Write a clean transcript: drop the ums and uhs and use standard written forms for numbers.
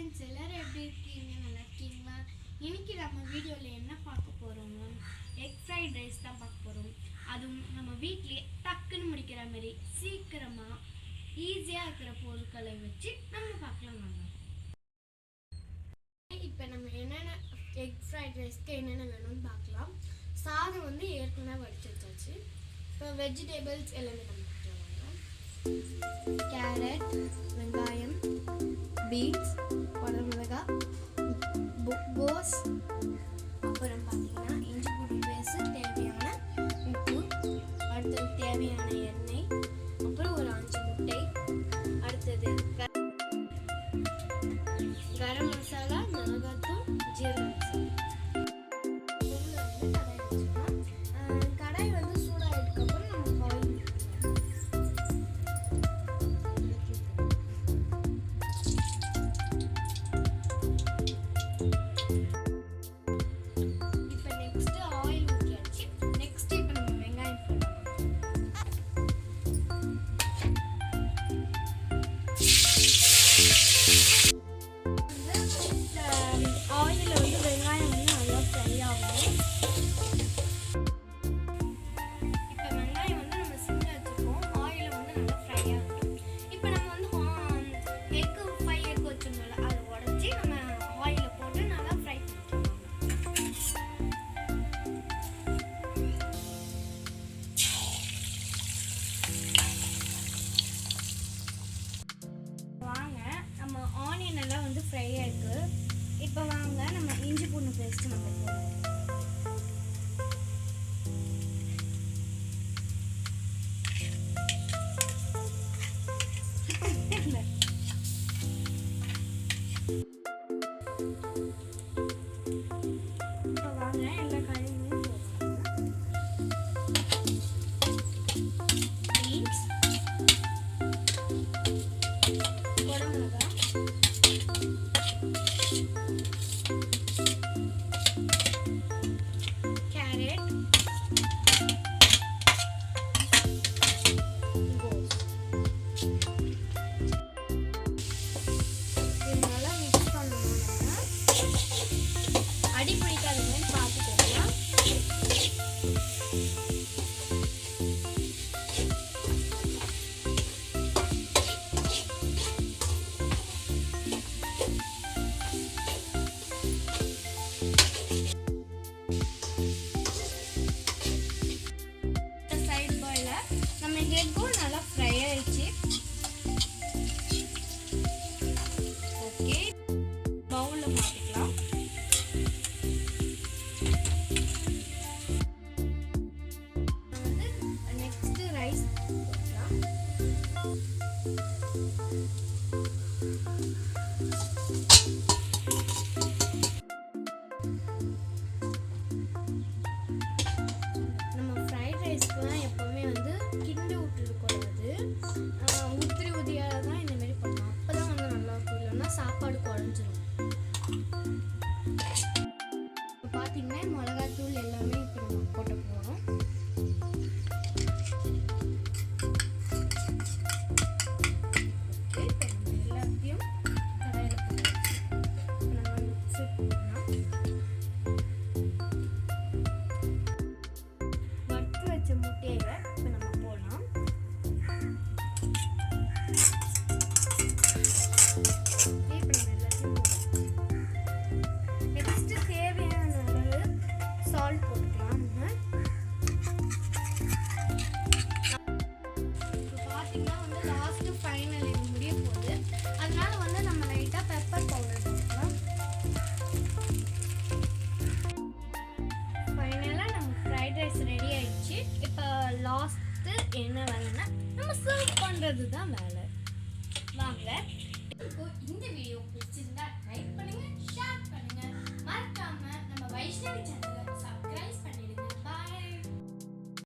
Friends எல்லாரும் எப்படி இருக்கீங்க? நல்லா இருக்கீங்களா? இன்னைக்கு நம்ம வீடியோவில் என்ன பார்க்க போகிறோம்னா எக் ஃப்ரைட் ரைஸ் தான் பார்க்க போகிறோம். அதுவும் நம்ம வீட்டிலேயே டக்குன்னு முடிக்கிற மாதிரி சீக்கிரமாக ஈஸியாக இருக்கிற பொருட்களை வச்சு நம்ம பார்க்கலாம். வாங்க. இப்போ நம்ம என்னென்ன எக் ஃப்ரைட் ரைஸ்க்கு என்னென்ன வேணும்னு பார்க்கலாம். சாதம் வந்து ஏற்கனவே வடிச்சு வச்சாச்சு. இப்போ வெஜிடபிள்ஸ் எல்லாமே நம்ம கேரட், வெங்காயம், பீன்ஸ், குடமிளகா, கோஸ், அப்புறம் பார்த்தீங்கன்னா இஞ்சி பூண்டு பேஸ்ட், தேவையான உப்பு, அடுத்தது தேவையான எண்ணெய், அப்புறம் ஒரு 5 முட்டை, அடுத்தது கரம் மசாலா, மிளகாத்தூள், ஜீரக மசாலா. கடாய் வந்து சூடாகிட்டதுக்கப்புறம் நம்ம ஆயில் ஃப்ரை ஆயிருக்கு. இப்போ வாங்க நம்ம இஞ்சி பூண்டு பேஸ்ட் நம்ம போடுவோம். இப்போ வாங்க எல்லா காயுமே போடுவோம். பீன்ஸ், குடமிளகா, கேரட், கோஸ். இது நல்லா மிக்ஸ் பண்ணணும்னா அடி பிடிக்காதுன்னு பார்த்துக்கோங்க. எக்கும் நல்லா ஃப்ரை ஆயிடுச்சு. ஓகே, பவுல்ல மாத்திக்கலாம். வந்து நெக்ஸ்ட் ரைஸ் போடலாம். நம்ம ஃப்ரைட் ரைஸ்க்குலாம் எப்பவுமே வந்து கிண்டி விட்டுருக்கூடாது. உதிரி உதிரியாக தான் இந்த மாதிரி பண்ணலாம். அப்போ தான் வந்து நல்லாயிருக்கும். இல்லைன்னா சாப்பாடு குழஞ்சிரும். இப்போ பார்த்தீங்கன்னா மிளகாத்தூள் எல்லாமே இப்போ நம்ம போட்ட போகிறோம். ஓகே, இப்போ நம்ம எல்லாத்தையும் கடாயில் போட்டு நம்ம மிக்ஸ் பண்ணலாம். வறுத்து வச்ச முட்டையை இப்போ நம்ம போடலாம். இப்போ நம்ம எல்லாத்தையும் போடலாம். நெக்ஸ்ட் தேவையான அளவு சால்ட் போட்டுக்கலாம். இப்போ பார்த்தீங்கன்னா வந்து லாஸ்ட்டு ஃபைனல் இது முடிய போகுது. அதனால வந்து நம்ம லைட்டாக பெப்பர் பவுடர் போட்டுக்கலாம். ஃபைனலாக நம்ம ஃப்ரைட் ரைஸ் ரெடி ஆயிடுச்சு. இப்போ லாஸ்ட்டு என்ன வேலைன்னா நம்ம சர்வ் பண்ணுறது தான் வேலை. வாங்க. இந்த வீடியோ பிடிச்சிருந்தா லைக் பண்ணுங்க, ஷேர் பண்ணுங்க, மறக்காம நம்ம வைஷ்ணவி சேனல்